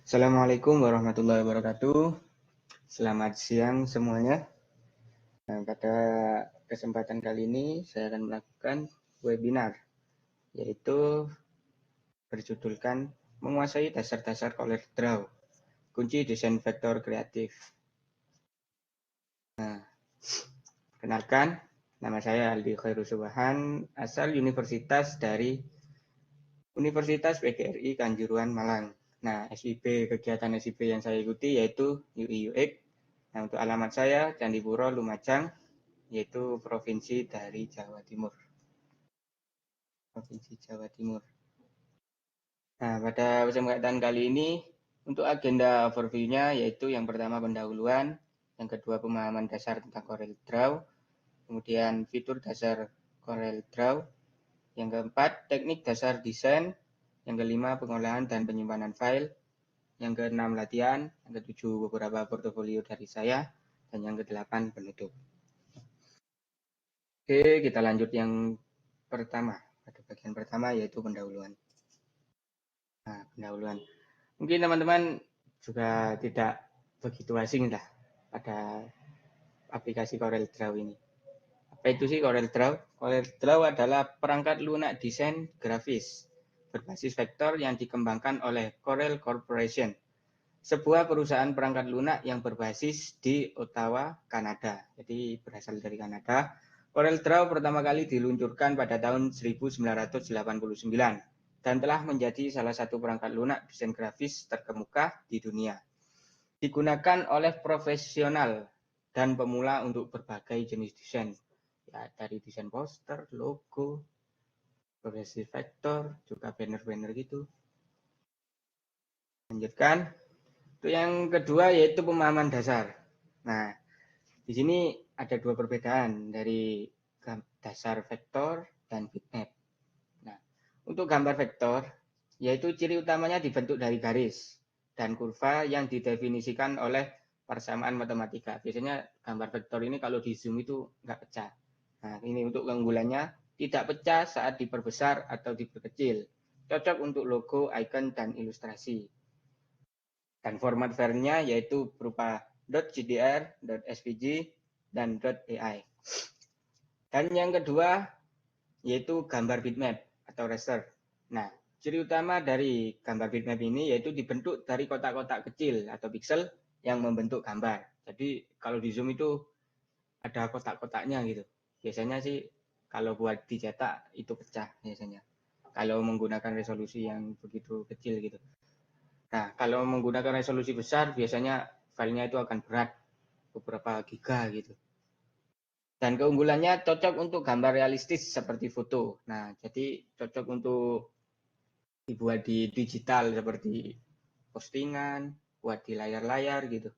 Assalamualaikum warahmatullahi wabarakatuh. Selamat siang semuanya. Nah, pada kesempatan kali ini saya akan melakukan webinar, yaitu berjudulkan Menguasai Dasar-Dasar CorelDRAW, Kunci Desain Vektor Kreatif. Nah, kenalkan, nama saya Aldi Khairusubahan, asal Universitas PGRI Kanjuruhan Malang. Nah, kegiatan SIP yang saya ikuti yaitu UI UX. Nah, untuk alamat saya Candipuro Lumajang, yaitu provinsi dari Jawa Timur. Provinsi Jawa Timur. Nah, pada kesempatan kali ini untuk agenda overview-nya yaitu yang pertama pendahuluan, yang kedua pemahaman dasar tentang CorelDRAW, kemudian fitur dasar CorelDRAW, yang keempat teknik dasar desain, yang kelima pengolahan dan penyimpanan file, yang keenam latihan, yang ketujuh beberapa portofolio dari saya, dan yang kedelapan penutup. Oke, kita lanjut yang pertama. Pada bagian pertama yaitu pendahuluan. Nah, pendahuluan. Mungkin teman-teman juga tidak begitu asing lah pada aplikasi CorelDRAW ini. Apa itu sih CorelDRAW? CorelDRAW adalah perangkat lunak desain grafis berbasis vektor yang dikembangkan oleh Corel Corporation, sebuah perusahaan perangkat lunak yang berbasis di Ottawa, Kanada. Jadi berasal dari Kanada. CorelDRAW pertama kali diluncurkan pada tahun 1989 dan telah menjadi salah satu perangkat lunak desain grafis terkemuka di dunia. Digunakan oleh profesional dan pemula untuk berbagai jenis desain. Ya, dari desain poster, logo, progressive vektor, juga banner-banner gitu. Lanjutkan. Untuk yang kedua yaitu pemahaman dasar. Nah, di sini ada dua perbedaan dari dasar vektor dan bitmap. Nah, untuk gambar vektor, yaitu ciri utamanya dibentuk dari garis dan kurva yang didefinisikan oleh persamaan matematika. Biasanya gambar vektor ini kalau di zoom itu nggak pecah. Nah, ini untuk keunggulannya tidak pecah saat diperbesar atau diperkecil. Cocok untuk logo, icon, dan ilustrasi. Dan format filenya yaitu berupa .gdr, .svg, dan .ai. Dan yang kedua yaitu gambar bitmap atau raster. Nah, ciri utama dari gambar bitmap ini yaitu dibentuk dari kotak-kotak kecil atau pixel yang membentuk gambar. Jadi kalau di zoom itu ada kotak-kotaknya gitu. Biasanya sih kalau buat dicetak itu pecah biasanya. Kalau menggunakan resolusi yang begitu kecil gitu. Nah, kalau menggunakan resolusi besar biasanya filenya itu akan berat beberapa giga gitu. Dan keunggulannya cocok untuk gambar realistis seperti foto. Nah, jadi cocok untuk dibuat di digital seperti postingan, buat di layar-layar gitu.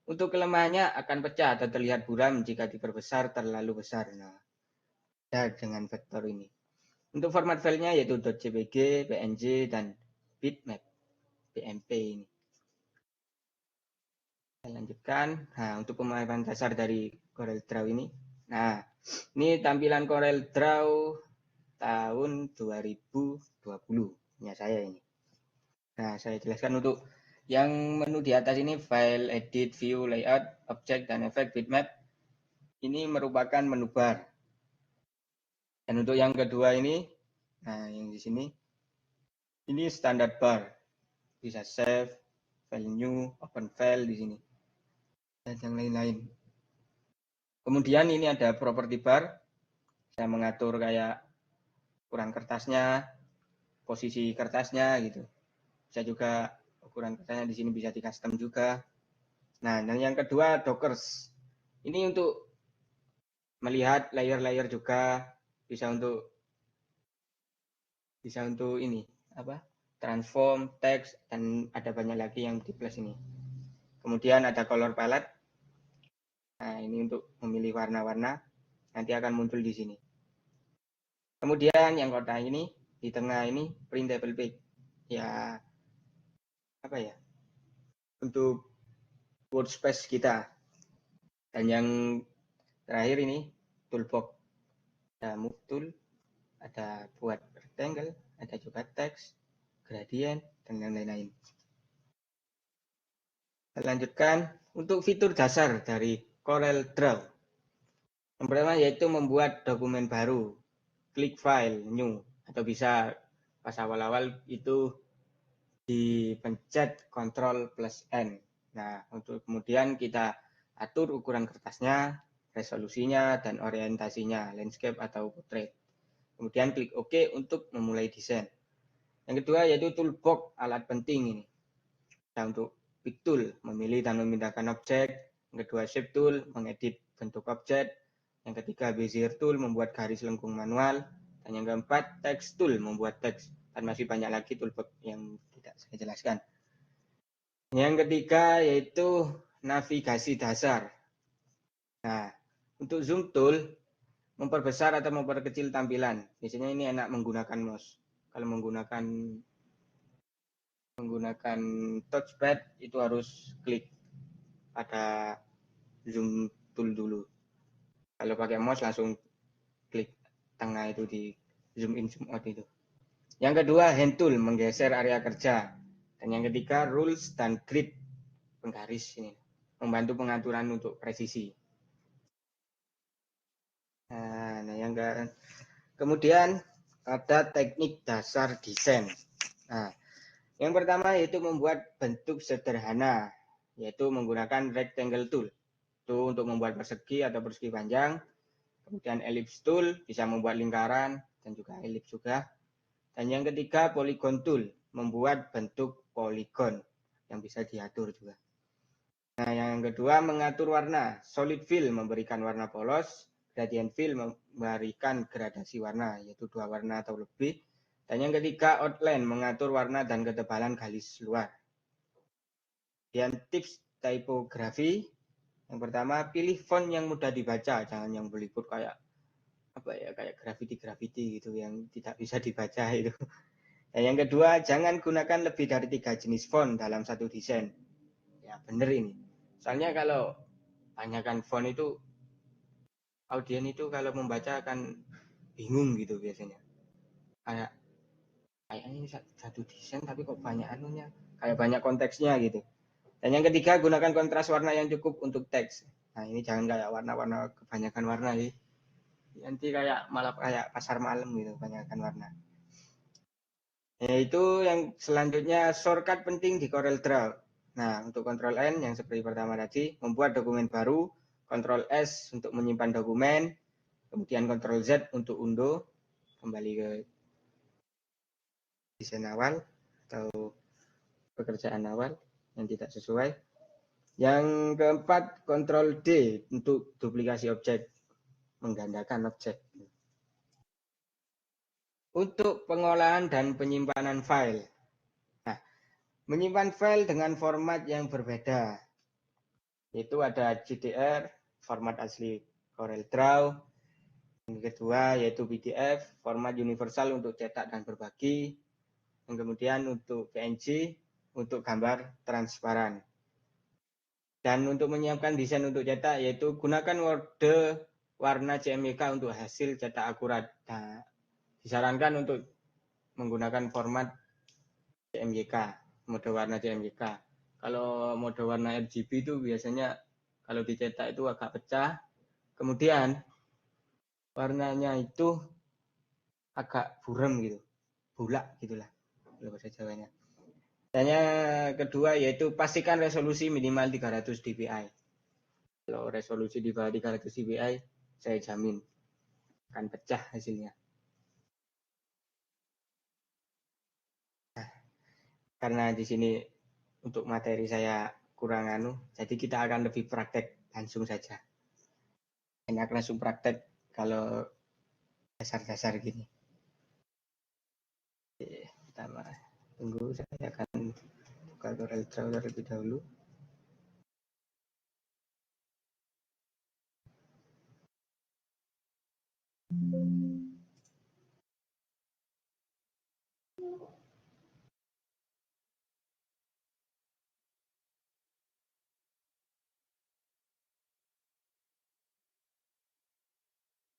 Untuk kelemahannya akan pecah atau terlihat buram jika diperbesar terlalu besar. Nah, dengan vektor ini. Untuk format filenya yaitu .jpg, png, dan bitmap, bmp ini. Kita lanjutkan. Nah, untuk pemahaman dasar dari CorelDRAW ini. Nah, ini tampilan CorelDRAW tahun 2020. Punya saya ini. Nah, saya jelaskan untuk yang menu di atas ini, file, edit, view, layout, object, dan efek bitmap. Ini merupakan menu bar. Dan untuk yang kedua ini, nah yang di sini, ini standar bar. Bisa save, file new, open file di sini. Dan yang lain-lain. Kemudian ini ada property bar. Saya mengatur kayak ukuran kertasnya, posisi kertasnya gitu. Bisa juga ukuran kertasnya di sini bisa di custom juga. Nah, dan yang kedua dockers. Ini untuk melihat layer-layer juga, bisa untuk ini apa? Transform, text, dan ada banyak lagi yang di plus ini. Kemudian ada color palette. Nah, ini untuk memilih warna-warna. Nanti akan muncul di sini. Kemudian yang kotak ini di tengah ini printable page. Ya apa ya? Untuk workspace kita. Dan yang terakhir ini toolbox. Ada move tool, ada buat rectangle, ada juga teks, gradient, dan lain-lain. Kita lanjutkan untuk fitur dasar dari CorelDRAW. Yang pertama yaitu membuat dokumen baru, klik file, new, atau bisa pas awal-awal itu dipencet Ctrl plus N. Nah, untuk kemudian kita atur ukuran kertasnya, resolusinya, dan orientasinya, landscape atau portrait. Kemudian klik OK untuk memulai desain. Yang kedua yaitu toolbox, alat penting ini. Nah, untuk pick tool, memilih dan memindahkan objek. Yang kedua shape tool, mengedit bentuk objek. Yang ketiga bezier tool, membuat garis lengkung manual. Dan yang keempat text tool, membuat teks. Dan masih banyak lagi toolbox yang tidak saya jelaskan. Yang ketiga yaitu navigasi dasar. Nah, untuk zoom tool, memperbesar atau memperkecil tampilan. Biasanya ini enak menggunakan mouse. Kalau menggunakan touchpad itu harus klik pada zoom tool dulu. Kalau pakai mouse langsung klik tengah itu di zoom in zoom out itu. Yang kedua hand tool, menggeser area kerja. Dan yang ketiga rules dan grid, penggaris ini, membantu pengaturan untuk presisi. Nah, yang kemudian ada teknik dasar desain. Nah, yang pertama yaitu membuat bentuk sederhana, yaitu menggunakan rectangle tool. Itu untuk membuat persegi atau persegi panjang. Kemudian ellipse tool, bisa membuat lingkaran dan juga elips juga. Dan yang ketiga polygon tool, membuat bentuk poligon yang bisa diatur juga. Nah, yang kedua mengatur warna, solid fill memberikan warna polos, gradient fill memberikan gradasi warna, yaitu 2 warna atau lebih. Dan yang ketiga outline, mengatur warna dan ketebalan garis luar. Dan tips typography, yang pertama pilih font yang mudah dibaca, jangan yang berlipat kayak kayak graffiti gitu yang tidak bisa dibaca itu. Dan yang kedua, jangan gunakan lebih dari 3 jenis font dalam satu desain. Ya bener ini. Soalnya kalau banyakkan font itu audien itu kalau membaca akan bingung gitu biasanya. Kayak ini satu desain tapi kok banyak anunya, kayak banyak konteksnya gitu. Dan yang ketiga, gunakan kontras warna yang cukup untuk teks. Nah, ini jangan kayak warna-warna kebanyakan warna sih. Nanti kayak malah kayak pasar malam gitu, kebanyakan warna. Yaitu yang selanjutnya shortcut penting di CorelDRAW. Nah, untuk Ctrl N yang seperti pertama tadi, membuat dokumen baru, Ctrl S untuk menyimpan dokumen, kemudian Ctrl Z untuk undo, kembali ke desain awal atau pekerjaan awal yang tidak sesuai. Yang keempat, Ctrl D untuk duplikasi objek, menggandakan objek. Untuk pengolahan dan penyimpanan file. Nah, menyimpan file dengan format yang berbeda. Itu ada GDR, format asli CorelDRAW. Yang kedua yaitu PDF, format universal untuk cetak dan berbagi. Yang kemudian untuk PNG, untuk gambar transparan. Dan untuk menyiapkan desain untuk cetak, yaitu gunakan mode warna CMYK untuk hasil cetak akurat. Nah, disarankan untuk menggunakan format CMYK, mode warna CMYK. Kalau mode warna RGB itu biasanya kalau dicetak itu agak pecah. Kemudian warnanya itu agak buram gitu, bulak gitulah kalau bahasa Jawanya. Dan yang kedua yaitu pastikan resolusi minimal 300 dpi. Kalau resolusi di bawah 300 dpi, saya jamin akan pecah hasilnya. Nah, karena di sini untuk materi saya kurang jadi kita akan lebih praktek langsung saja. Enak langsung praktek kalau dasar-dasar gini. Oke, pertama, tunggu saya akan buka CorelDRAW terlebih dahulu.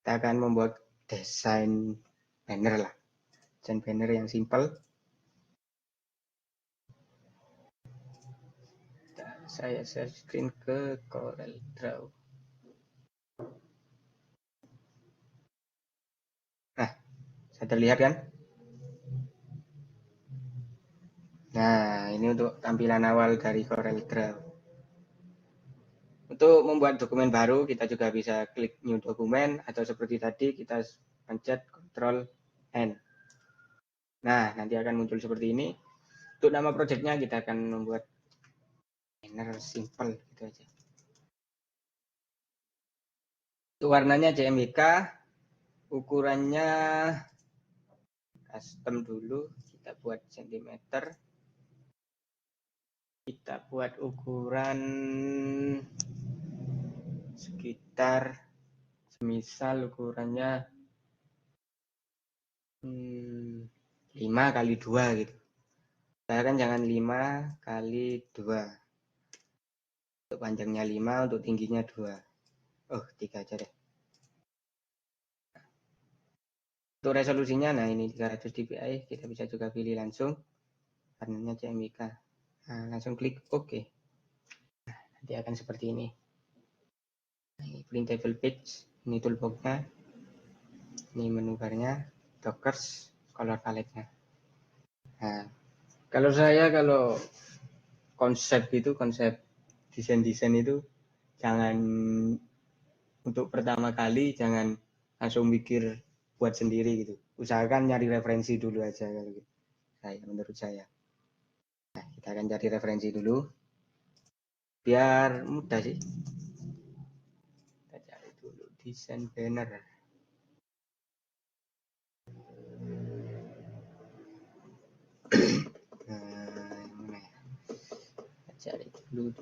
Kita akan membuat desain banner lah, desain banner yang simple. Saya share screen ke Corel Draw. Nah, saya terlihat kan? Nah, ini untuk tampilan awal dari Corel Draw. Untuk membuat dokumen baru, kita juga bisa klik New Document, atau seperti tadi, kita pencet Ctrl N. Nah, nanti akan muncul seperti ini. Untuk nama projectnya, kita akan membuat banner simple, gitu aja. Untuk warnanya CMYK, ukurannya custom dulu, kita buat sentimeter. Kita buat ukuran sekitar, semisal ukurannya 5 kali 2 gitu. Saya kan jangan 5 kali 2. Untuk panjangnya 5, untuk tingginya 2. Oh, 3 aja deh. Untuk resolusinya, nah ini 300 dpi, kita bisa juga pilih langsung. Warnanya CMYK. Nah, langsung klik OK. Nah, nanti akan seperti ini. Ini printable page, ini toolbox-nya. Ini menu barnya, dockers, color palette-nya. Nah, kalau konsep desain itu jangan, untuk pertama kali jangan langsung mikir buat sendiri gitu. Usahakan nyari referensi dulu aja kalau gitu. Menurut saya. Nah, kita akan cari referensi dulu biar mudah sih. Kita cari dulu desain banner. Nah, mana ya? Kita cari dulu.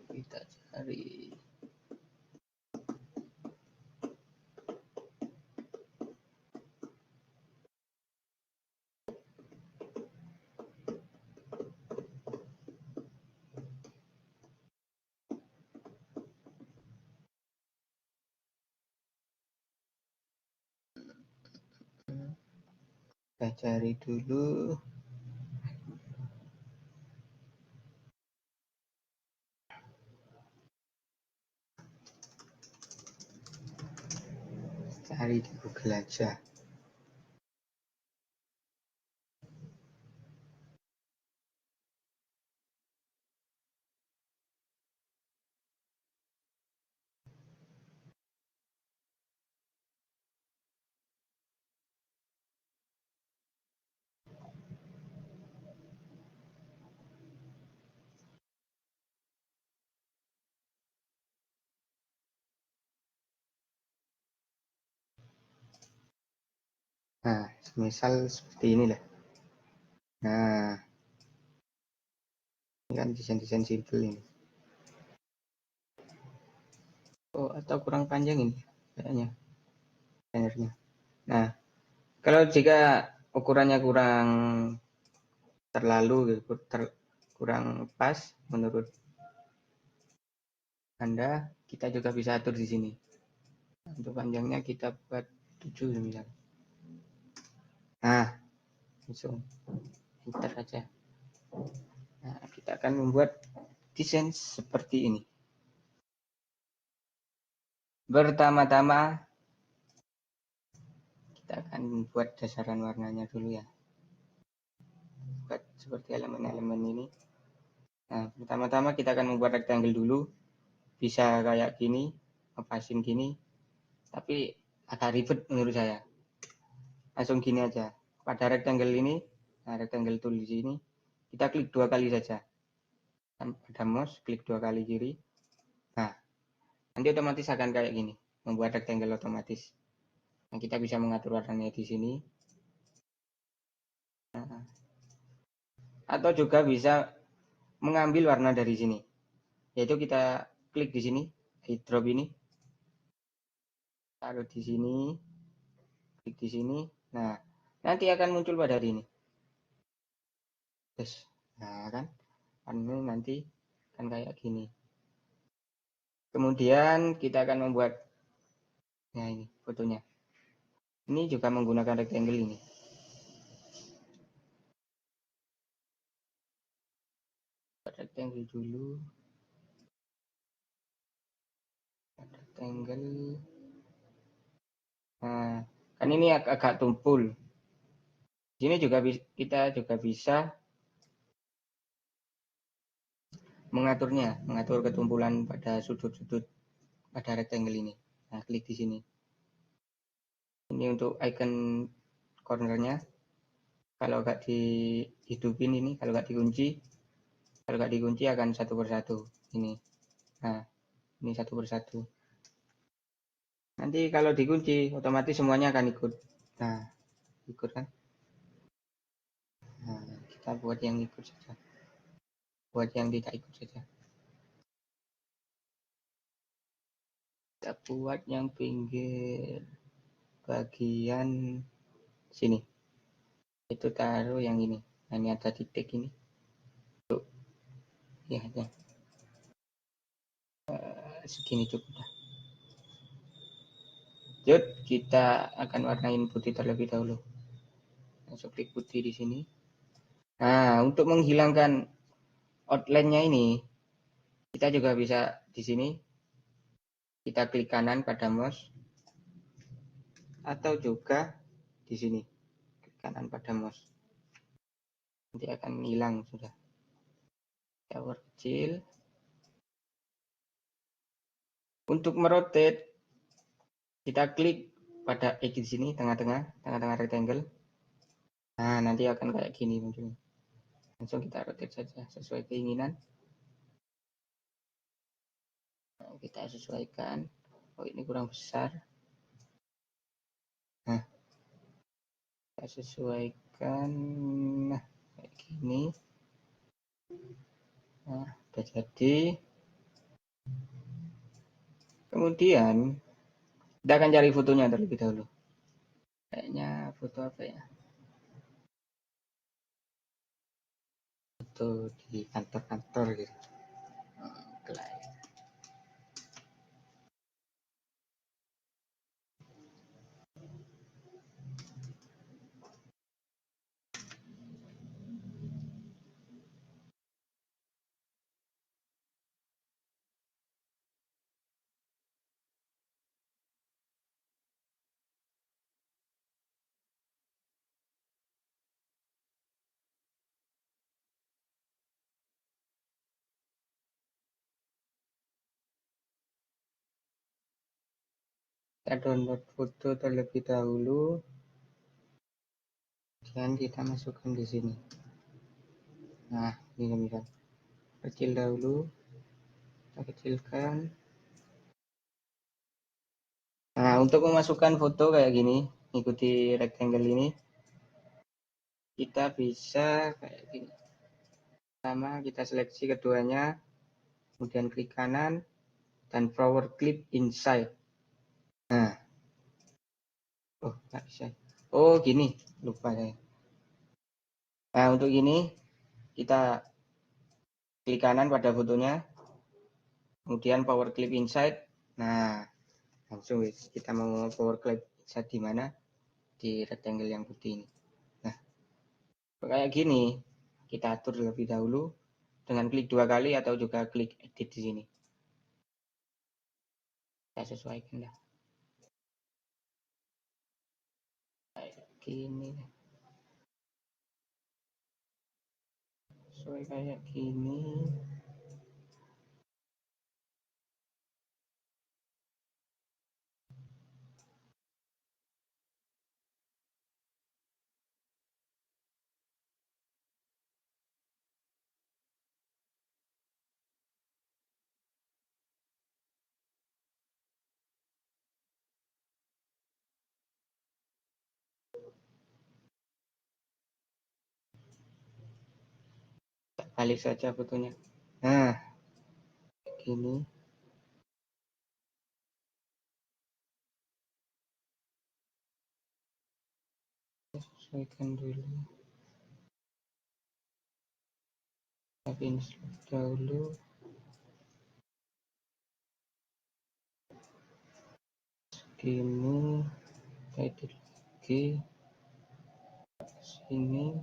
Kita cari. Kita cari dulu. Cari di Google aja. Nah, misal seperti ini lah. Nah, ini kan desain-desain simple ini. Oh, atau kurang panjang ini kayaknya bannernya. Nah, kalau jika ukurannya kurang terlalu kurang pas menurut Anda, kita juga bisa atur di sini. Untuk panjangnya kita buat 7 misalnya. Nah, langsung enter aja. Nah, kita akan membuat desain seperti ini. Pertama-tama kita akan buat dasaran warnanya dulu ya. Buat seperti elemen-elemen ini. Nah, pertama-tama kita akan membuat rectangle dulu. Bisa kayak gini, ngepasin gini. Tapi agak ribet menurut saya. Langsung gini aja. Pada rectangle ini, nah rectangle tool di sini, kita klik 2 kali saja. Pada mouse, klik 2 kali kiri. Nah, nanti otomatis akan kayak gini. Membuat rectangle otomatis. Nah, kita bisa mengatur warnanya di sini. Nah, atau juga bisa mengambil warna dari sini. Yaitu kita klik di sini, drop ini. Taruh di sini. Klik di sini. Nah, nanti akan muncul pada hari ini. Terus, nah kan, ini nanti kan kayak gini. Kemudian kita akan membuat, nah ini fotonya. Ini juga menggunakan rectangle ini. Rectangle dulu. rectangle. Nah, kan ini agak tumpul. Di sini juga kita juga bisa mengaturnya, mengatur ketumpulan pada sudut-sudut pada rectangle ini. Nah, klik di sini. Ini untuk icon cornernya. Kalau nggak dihidupin ini, kalau nggak dikunci akan satu persatu. Ini. Nah, ini satu persatu. Nanti kalau dikunci, otomatis semuanya akan ikut. Nah, ikut kan? Nah, kita buat yang ikut saja. Buat yang tidak ikut saja. Kita buat yang pinggir bagian sini. Itu taruh yang ini. Nah, ini ada titik ini. Tuh. Ya, ya. Segini cukup dah. Yuk, kita akan warnain putih terlebih dahulu. Langsung klik putih di sini. Nah, untuk menghilangkan outline-nya ini, kita juga bisa di sini. Kita klik kanan pada mouse. Atau juga di sini. Klik kanan pada mouse. Nanti akan hilang sudah. Kita kecil. Untuk merotate, kita klik pada X di sini, tengah-tengah rectangle. Nah, nanti akan kayak gini muncul. Langsung kita rotate saja sesuai keinginan. Nah, kita sesuaikan. Oh, ini kurang besar. Nah, kita sesuaikan. Nah, kayak gini. Nah, udah jadi. Kemudian, kita akan cari fotonya terlebih dahulu. Kayaknya foto apa ya? Foto di kantor-kantor gitu. Kita download foto terlebih dahulu. Kemudian kita masukkan di sini. Nah, ini misal. Kecil dahulu. Kita kecilkan. Nah, untuk memasukkan foto kayak gini, ikuti rectangle ini, kita bisa kayak gini. Pertama, kita seleksi keduanya, kemudian klik kanan, dan forward clip inside. Nah, oh, nggak bisa. Oh, gini, lupa saya. Nah, untuk ini, kita klik kanan pada fotonya, kemudian power clip inside. Nah, langsung kita mau power clip inside di mana? Di rectangle yang putih ini. Nah, kayak gini, kita atur terlebih dahulu dengan klik 2 kali atau juga klik edit di sini. Kita sesuaikan dah. Kayak gini. Sesuai kayak gini. Balik saja fotonya. Nah, gini. Sesuaikan dulu. Tapi install dahulu. Gini. Edit lagi. Sini.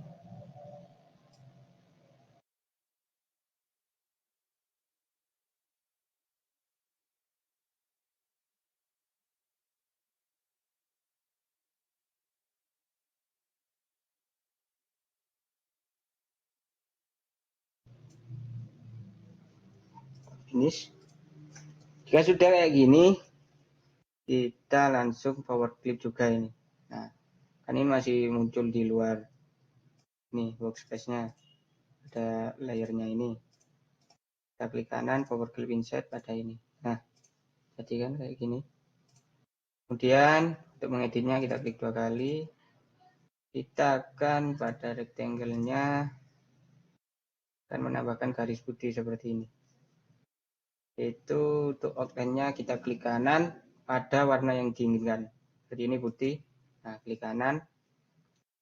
finish. Jika sudah kayak gini, kita langsung power clip juga ini. Nah, kan ini masih muncul di luar nih workspace-nya, ada layernya ini. Kita klik kanan, power clip insert pada ini. Nah, jadi kan kayak gini. Kemudian untuk mengeditnya kita klik 2 kali. Kita akan pada rectangle-nya akan menambahkan garis putih seperti ini. Itu untuk outline-nya kita klik kanan pada warna yang diinginkan. Seperti ini putih. Nah, klik kanan.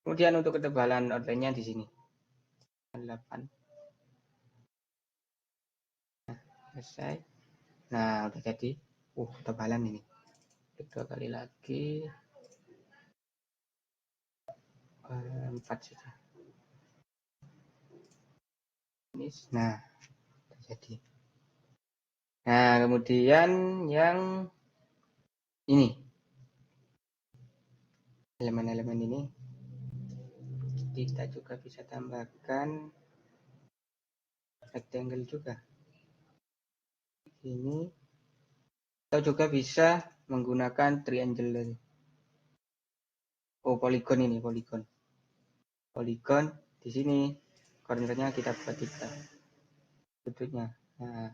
Kemudian untuk ketebalan outline-nya di sini. 8. Nah, selesai. Nah, udah jadi. Ketebalan ini. Klik 2 kali lagi. 4 saja. Nah, udah jadi. Nah, kemudian yang ini. Elemen-elemen ini kita juga bisa tambahkan rectangle juga. Ini atau juga bisa menggunakan triangle. Polygon ini, polygon. Polygon di sini cornernya kita buat 3. Sudutnya. Nah,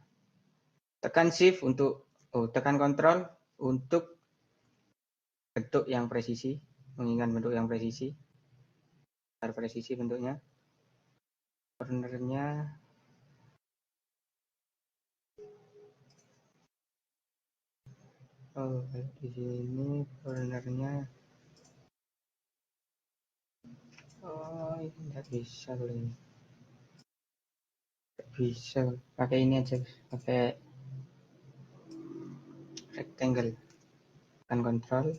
tekan shift untuk tekan kontrol untuk bentuk yang presisi, menginginkan bentuk yang presisi. Biar presisi bentuknya. Cornernya di sini cornernya ini nggak bisa loh ini. Nggak bisa pakai ini aja, pakai rectangle. Tekan kontrol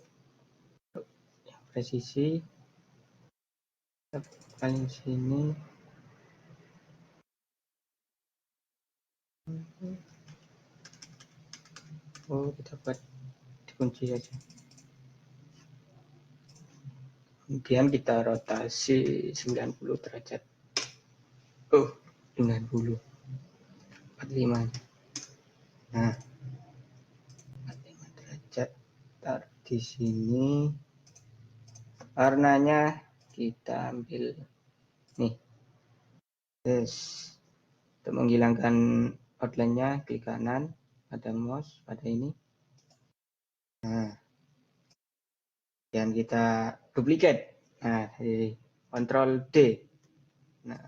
yang presisi. Paling sini. Kita buat dikunci saja. Kemudian kita rotasi 90 derajat. 90. 45. Nah, 45 derajat. Taruh di sini. Warnanya kita ambil nih. Untuk menghilangkan outline-nya, klik kanan pada mouse pada ini. Nah, dan kita duplicate. Nah, jadi Ctrl D. Nah,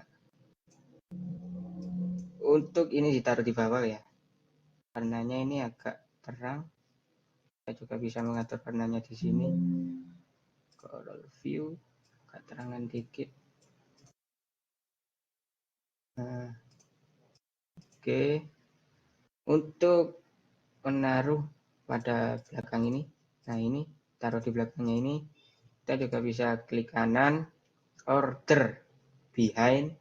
untuk ini ditaruh di bawah ya. Warnanya ini agak terang. Kita juga bisa mengatur warnanya di sini. Color view, agak terangan dikit. Nah, oke. Untuk menaruh pada belakang ini, nah ini taruh di belakangnya ini, kita juga bisa klik kanan, order behind,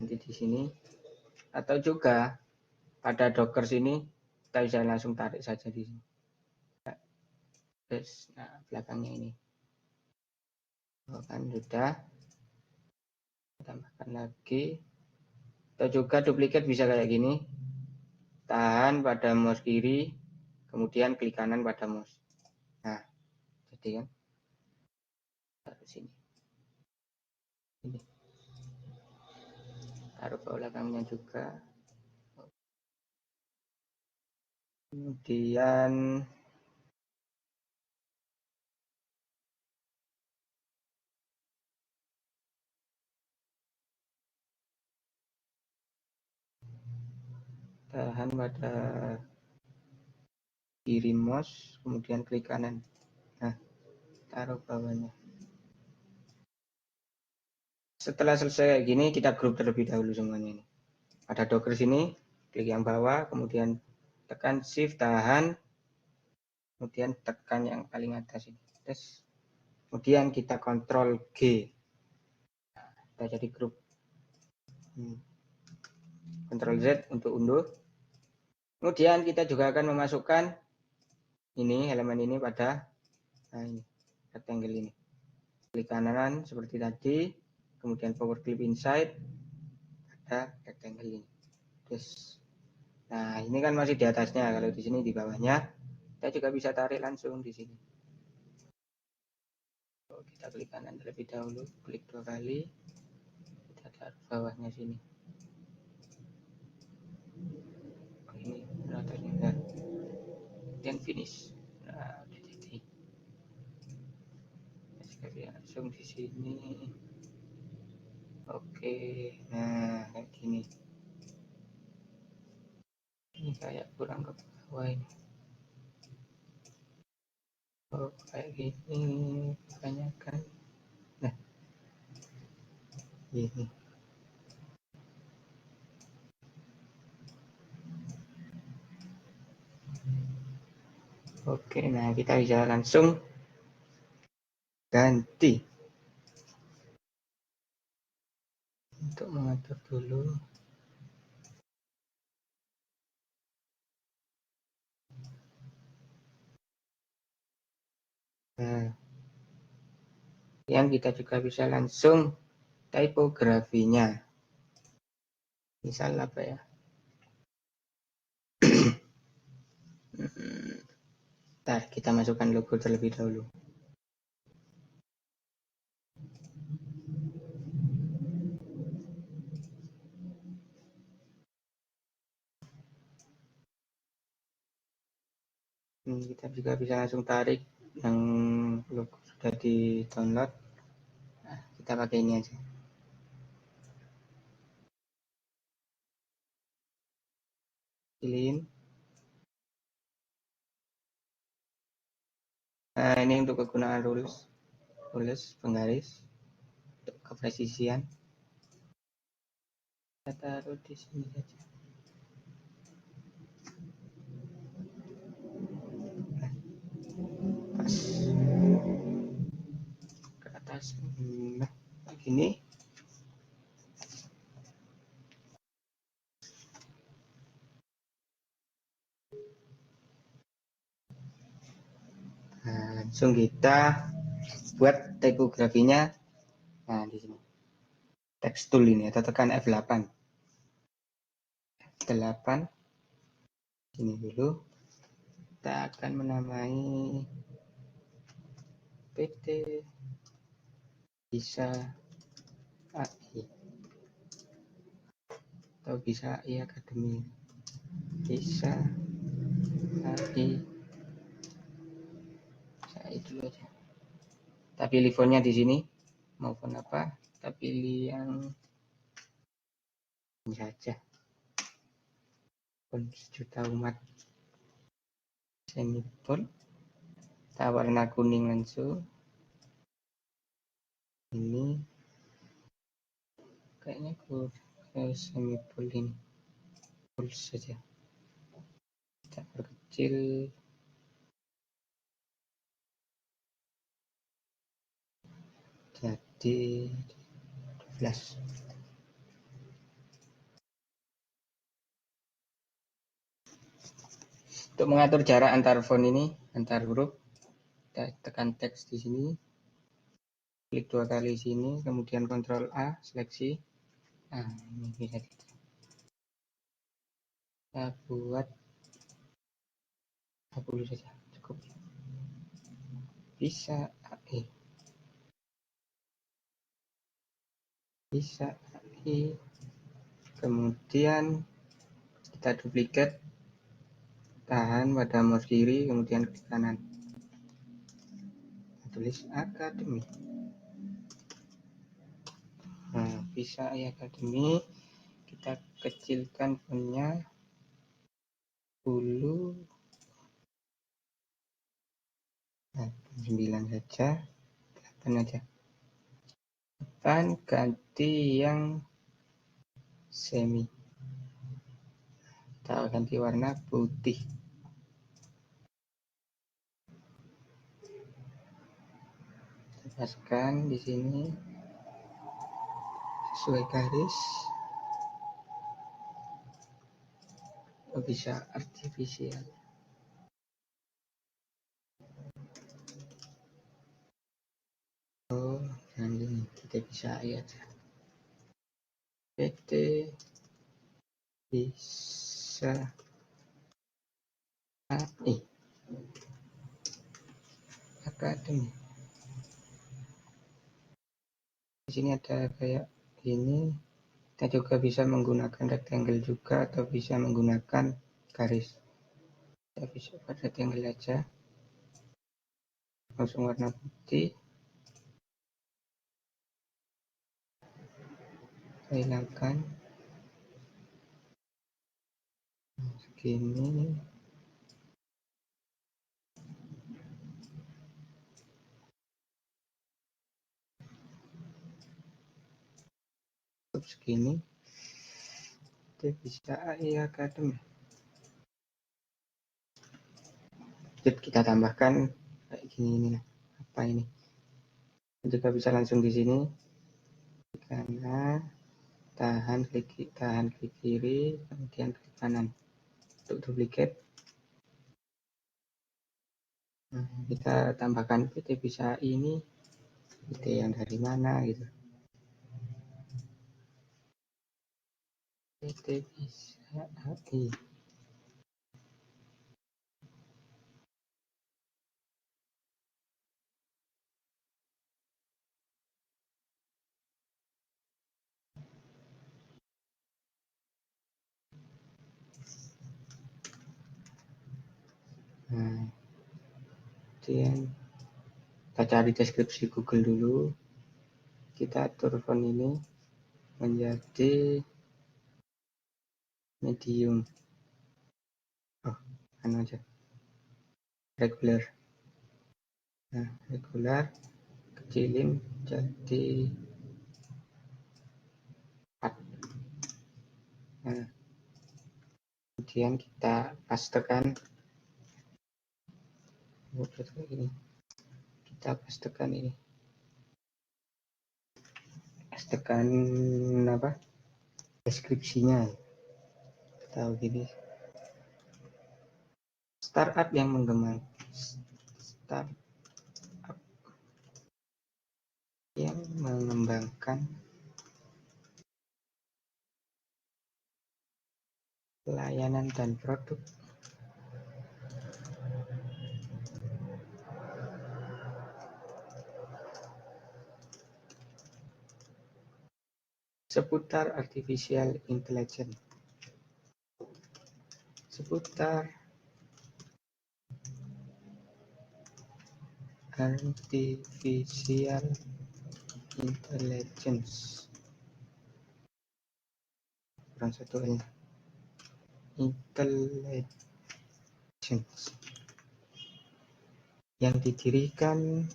nanti di sini, atau juga pada docker sini kita bisa langsung tarik saja di sini. Nah, belakangnya ini, kan sudah. Tambahkan lagi, atau juga duplikat bisa kayak gini. Tahan pada mouse kiri, kemudian klik kanan pada mouse. Nah, jadi kan taruh sini. Ini. Taruh ke belakangnya juga. Kemudian tahan pada kiri mouse, kemudian klik kanan. Nah, taruh bawahnya. Setelah selesai kayak gini, kita grup terlebih dahulu semuanya ini. Pada docker sini, klik yang bawah, kemudian tekan shift, tahan, kemudian tekan yang paling atas ini. Terus, kemudian kita kontrol G. Nah, kita jadi grup. Kontrol Z untuk unduh. Kemudian kita juga akan memasukkan ini elemen ini pada ini rectangle ini. Klik kanan seperti tadi, kemudian power clip inside pada rectangle ini. Terus Nah, ini kan masih di atasnya. Kalau di sini di bawahnya, kita juga bisa tarik langsung di sini. Kita klik kanan terlebih dahulu, klik 2 kali, kita taruh bawahnya sini. Ini rotornya, nah, kemudian finish. Nah, udah jadi. Sekali langsung di sini. Oke, nah kayak gini. Ini kayak kurang ke bawah ini. Oh, kayak gini kebanyakan. Nah, gini. Oke, nah kita bisa langsung ganti. Untuk mengatur dulu. Nah, yang kita juga bisa langsung tipografinya. Misal apa ya? Ntar kita masukkan logo terlebih dahulu. Ini kita juga bisa langsung tarik yang logo sudah di download. Nah, kita pakai ini aja. Pilihin. Nah, ini untuk kegunaan rules penggaris untuk kepresisian. Kita taruh di sini saja. Pas ke atas. Nah, begini. Nah, langsung kita buat tipografinya. Nah, di sini. Text tool ini atau tekan F8. F8. Ini dulu. Kita akan menamai PT bisa AI atau bisa AI Academy. Bisa AI. Saya dulu aja. Kita pilih fontnya di sini. Mau font apa? Kita pilih yang ini saja. Font sejuta umat. Semifont. Kita warna kuning langsung. Ini kayaknya semifont ini. Full saja. Kita perkecil. Jadi 12. Untuk mengatur jarak antar font ini, antar huruf, kita tekan teks di sini, klik 2 kali sini, kemudian Ctrl A, seleksi. Nah, ini bisa kita buat 20 saja, cukup. Bisa AI. Bisa AI. Kemudian kita duplikat, tahan pada mouse kiri, kemudian klik kanan. Tulis Academy. Nah, bisa AI Academy. Kita kecilkan fontnya 10. Nah, 9 saja. 8 aja. 8 ganti yang semi. Kita ganti warna putih. Tegaskan di sini sesuai garis. Oh, bisa artifisial. Oh, ini kita bisa lihat. PT bisa Desa AI Academy. Di sini ada kayak ini. Kita juga bisa menggunakan rectangle juga atau bisa menggunakan garis. Kita bisa pada rectangle aja. Langsung warna putih. Kita hilangkan. Segini. Segini. Itu bisa AI Academy. Kita tambahkan kayak gini ini. Apa ini? Juga bisa langsung di sini. Karena tahan klik kiri, kemudian klik kanan untuk duplikat. Nah, kita tambahkan PT bisa ini, PT yang dari mana gitu. PT bisa AI. Nah, kemudian kita cari deskripsi Google dulu. Kita atur font ini menjadi medium. Anu aja. Regular. Nah, regular kecilin jadi 4. Nah, kemudian kita pastekan ini. Kita pastekan ini. Pastekan apa? Deskripsinya. Tahu gini. Startup yang mengembang. Startup yang mengembangkan layanan dan produk. Seputar artificial intelligence. Seputar artificial intelligence. Kurang satu L. Intelligence. Yang didirikan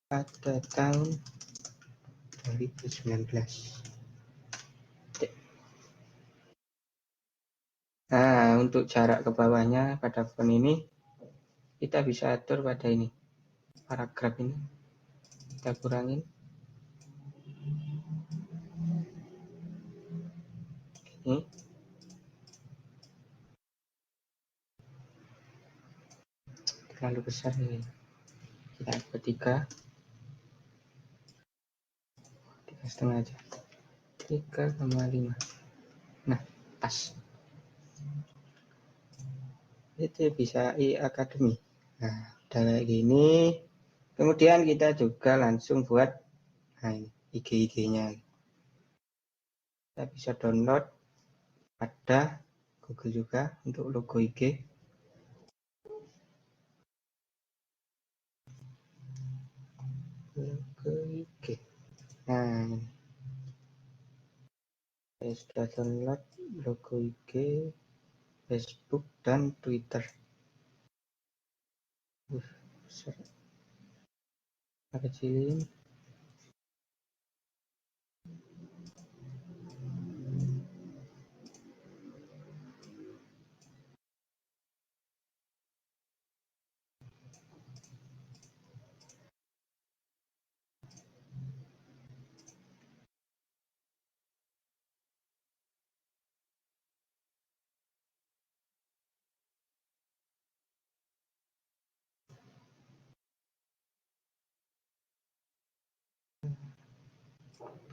pada tahun 2019. Nah, untuk jarak ke bawahnya pada font ini kita bisa atur pada ini. Paragraf ini kita kurangin. Ini. Terlalu besar ini. Kita buat 3,5 aja. 3,5. Nah, pas. Itu bisa AI Academy. Nah, udah kayak gini. Kemudian kita juga langsung buat IG-nya. Kita bisa download pada Google juga untuk logo IG. Logo IG. Nah, saya sudah download logo IG, Facebook dan Twitter. Kecilin.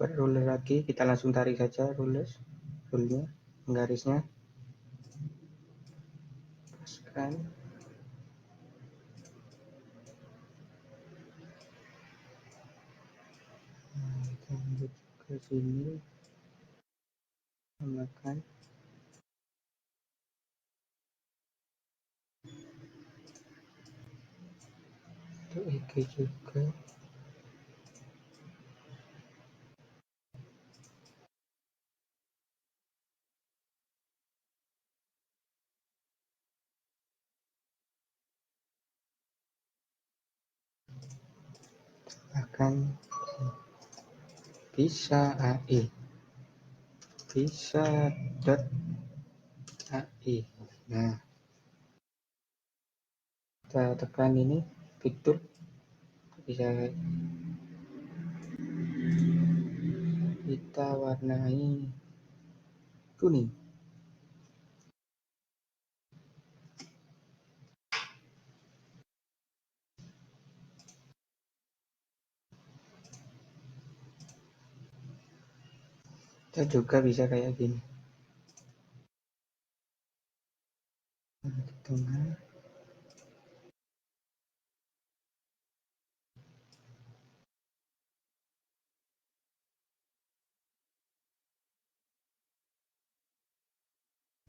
ruler lagi, kita langsung tarik saja rulenya, garisnya, paskan. Nah, kita lanjut ke sini, tambahkan. Untuk IG juga. Akan bisa AI, bisa dot AI. Nah, kita tekan ini fitur, bisa kita warnai kuning. Kita juga bisa kayak gini. Nah, di tengah.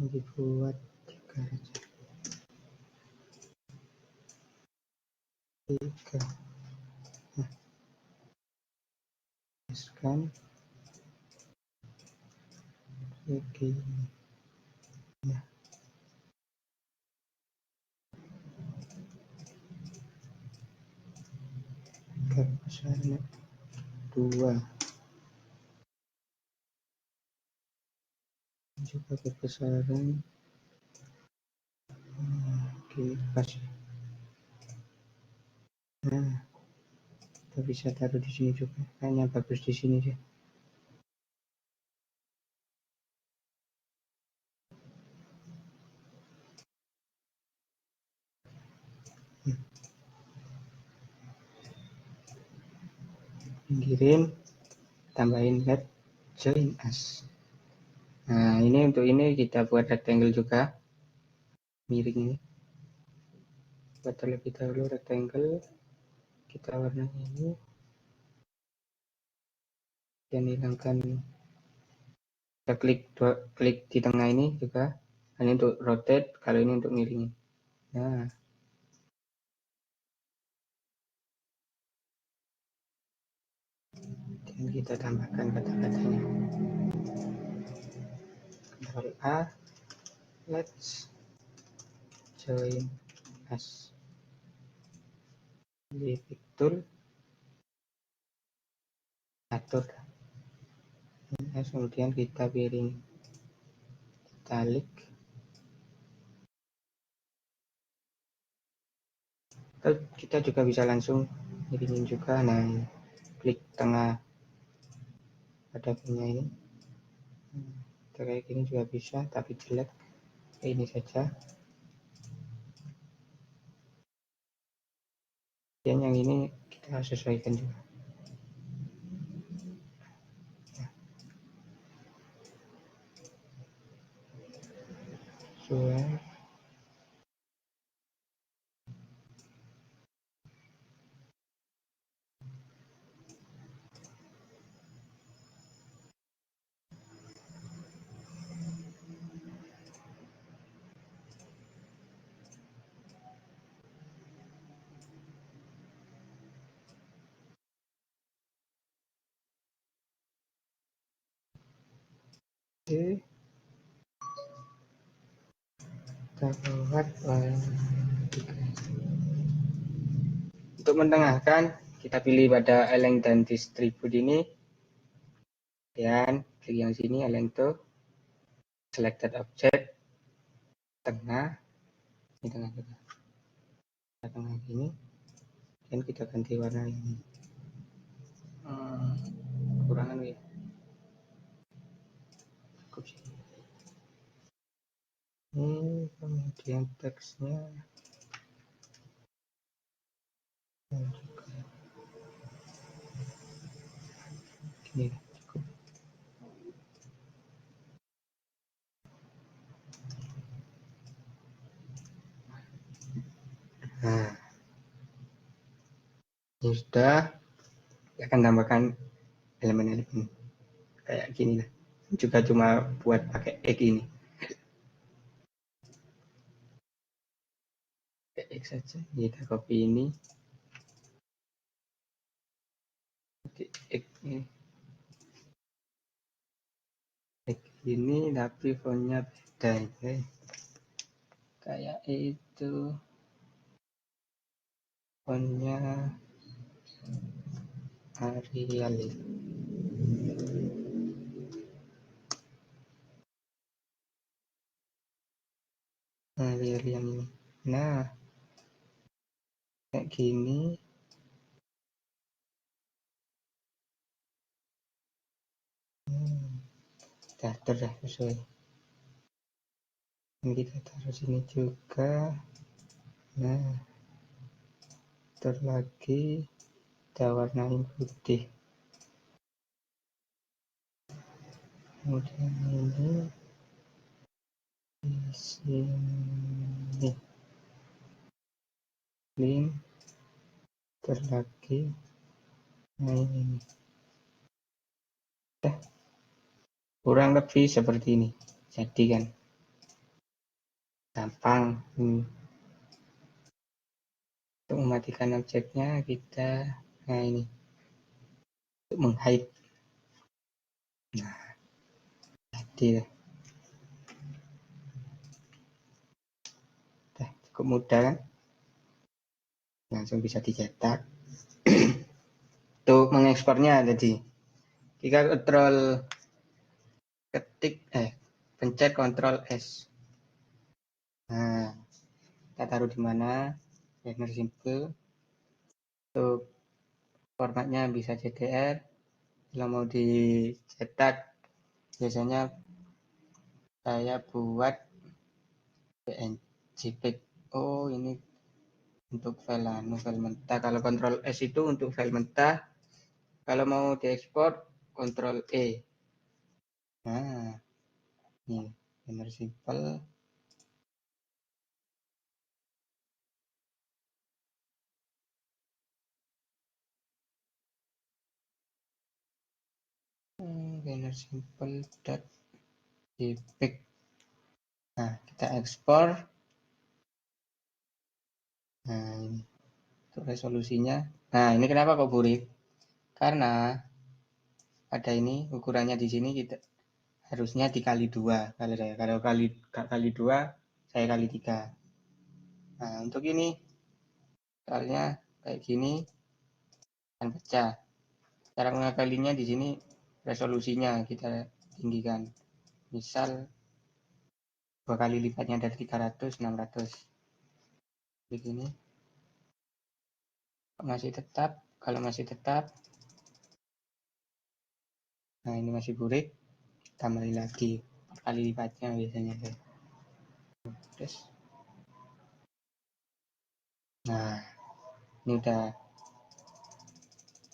Dibuat 3 aja. 3. Nah, paskan begini. Nah, ke besarnya 2. Juga kebesaran. Oke, pas. Nah, kita bisa taruh di sini juga. Kayaknya bagus di sini sih. Pinggirin, tambahin let join us. Nah, ini untuk ini kita buat rectangle juga, miring ini. Buat terlebih dahulu rectangle, kita warnai ini, dan hilangkan. Kita klik di tengah ini juga. Ini untuk rotate, kalau ini untuk miringin. Nah, dan kita tambahkan kata-katanya. Ctrl A, let's join us. Di fitur, atur. Kemudian kita piring italic. Kita juga bisa langsung miringin juga. Nah, klik tengah pada punya ini. Kayak gini juga bisa, tapi jelek. Ini saja. Dan yang ini kita sesuaikan juga. Sesuai. Oke. Kita buat untuk mentengahkan, kita pilih pada align dan distribute ini, dan klik yang sini align to selected object, tengah, ini tengah ini, dan kita ganti warna ini. Kurangan ya. Cukup sih. Ini kemudian teksnya juga Ini cukup. Nah, ini sudah. Saya akan tambahkan elemen-elemen kayak gini lah. Juga cuma buat pakai X ini. Pakai X saja. Kita copy ini. X ini. X ini tapi fontnya beda ya. Kayak itu. Fontnya Arial. Arial yang ini. Nah, kayak gini. Dah sesuai. Ini kita taruh sini juga. Nah, terus lagi kita warnain putih. Kemudian ini di sini link terus lagi. Nah ini kurang lebih seperti ini. Jadi kan gampang. Untuk mematikan objeknya kita ini untuk menghide. Nah, jadi cukup mudah kan? Langsung bisa dicetak. Untuk mengekspornya tadi kita pencet Ctrl S. Nah, kita taruh di mana? Banner simple. Untuk formatnya bisa CTR. Kalau mau dicetak biasanya saya buat JPEG. Oh, ini untuk file mentah. Kalau Ctrl S itu untuk file mentah. Kalau mau diekspor Ctrl E. Nah, ini banner simple. Banner simple dot JPEG. Nah, kita ekspor. Nah, ini untuk resolusinya. Nah, ini kenapa kok burik? Karena pada ini ukurannya di sini kita harusnya dikali 2 kalau kali 2 saya kali 3. Nah, untuk ini soalnya kayak gini akan pecah. Cara mengakalinya di sini resolusinya kita tinggikan. Misal 2 kali lipatnya dari 300 600. Begini. Kalau masih tetap nah ini masih burik, tambahin lagi 4 kali lipatnya biasanya. Terus nah, ini udah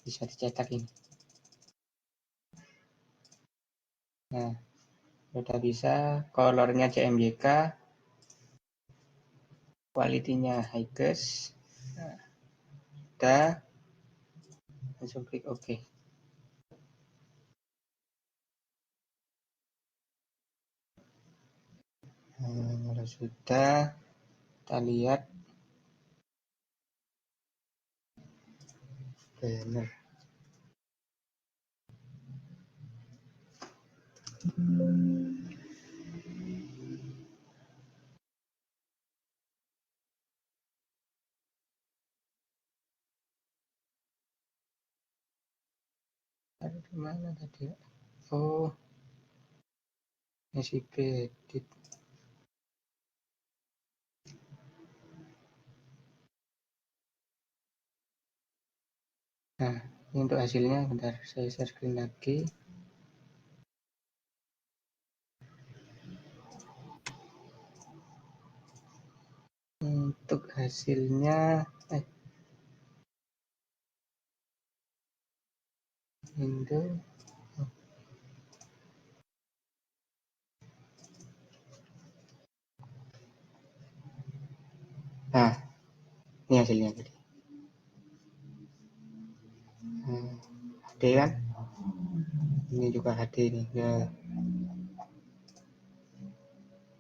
bisa dicetak ini. Nah, udah bisa, colornya CMYK, quality-nya High-Res. Nah, udah, langsung klik OK. Nah, kalau sudah, kita lihat banner. Ada di mana tadi? Oh, masih edit. Nah, ini untuk hasilnya, bentar saya share screen lagi. Untuk hasilnya, window Nah, ini hasilnya tadi. HD kan? Ini juga HD nih. Ya.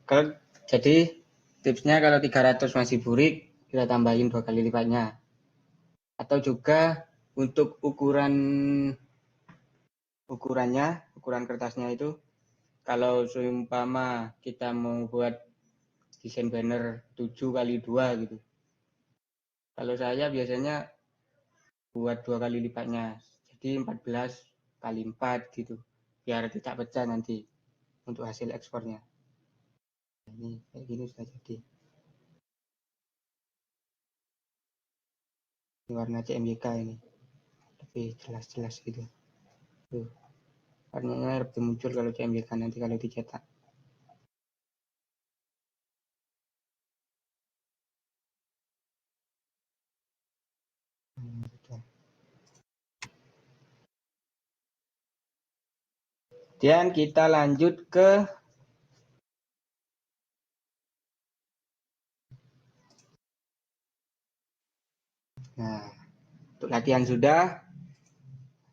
Kalau jadi tipsnya kalau 300 masih burik, kita tambahin 2 kali lipatnya. Atau juga untuk ukuran kertasnya itu, kalau seumpama kita mau buat desain banner 7 kali 2 gitu. Kalau saya biasanya buat 2 kali lipatnya. Jadi 14 kali 4 gitu. Biar tidak pecah nanti untuk hasil ekspornya. Ini kayak gini sudah jadi. Ini warna CMYK ini. Lebih jelas-jelas gitu. Tuh. Warnanya lebih muncul kalau CMYK nanti kalau dicetak. Dan kita lanjut ke untuk latihan sudah,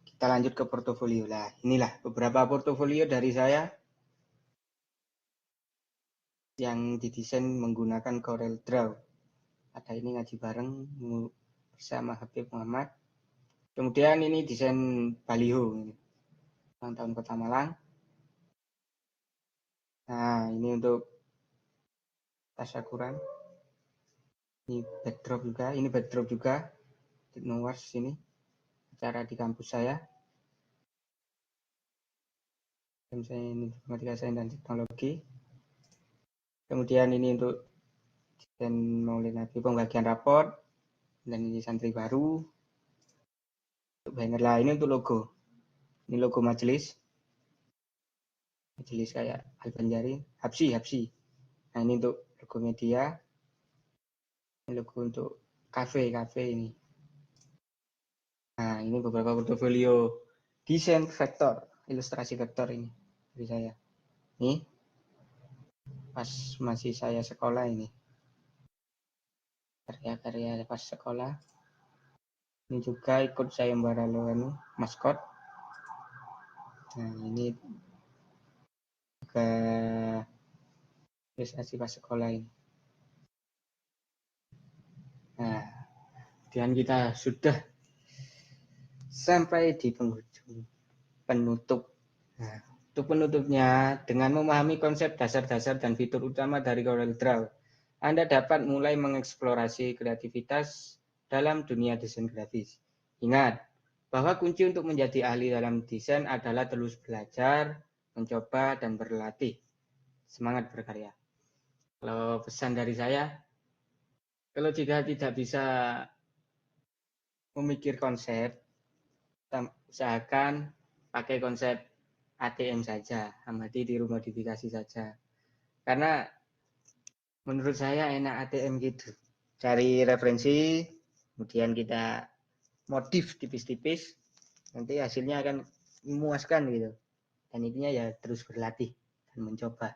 kita lanjut ke portofolio lah. Inilah beberapa portofolio dari saya yang didesain menggunakan Corel Draw. Ada ini ngaji bareng bersama Habib Muhammad. Kemudian ini desain baliho, ulang tahun Kota Malang. Nah, ini untuk tasyakuran. Ini backdrop juga. Teknowars sini. Acara di kampus saya. Saya ini Informatika Sains dan Teknologi. Kemudian ini untuk desain Maulid Nabi pembagian raport. Dan ini santri baru. Untuk banner lah, ini untuk logo. Ini logo majelis. Majelis kayak Al-Banjari. Habsi. Nah, ini untuk logo media. Ini logo untuk kafe ini. Nah, ini beberapa portofolio desain vektor, ilustrasi vektor ini dari saya. Ini pas masih saya sekolah ini. Karya-karya pas sekolah. Ini juga ikut sayembara loan maskot. Nah, ini juga ilustrasi pas sekolah ini. Nah, kemudian kita sudah sampai di penghujung penutup. Nah, untuk penutupnya, dengan memahami konsep dasar-dasar dan fitur utama dari Corel Draw, Anda dapat mulai mengeksplorasi kreativitas dalam dunia desain grafis. Ingat, bahwa kunci untuk menjadi ahli dalam desain adalah terus belajar, mencoba, dan berlatih. Semangat berkarya. Kalau pesan dari saya, kalau jika tidak bisa memikir konsep, usahakan pakai konsep ATM saja, amati tiru modifikasi saja. Karena menurut saya enak ATM gitu. Cari referensi, kemudian kita modif tipis-tipis, nanti hasilnya akan memuaskan gitu. Dan intinya ya terus berlatih dan mencoba.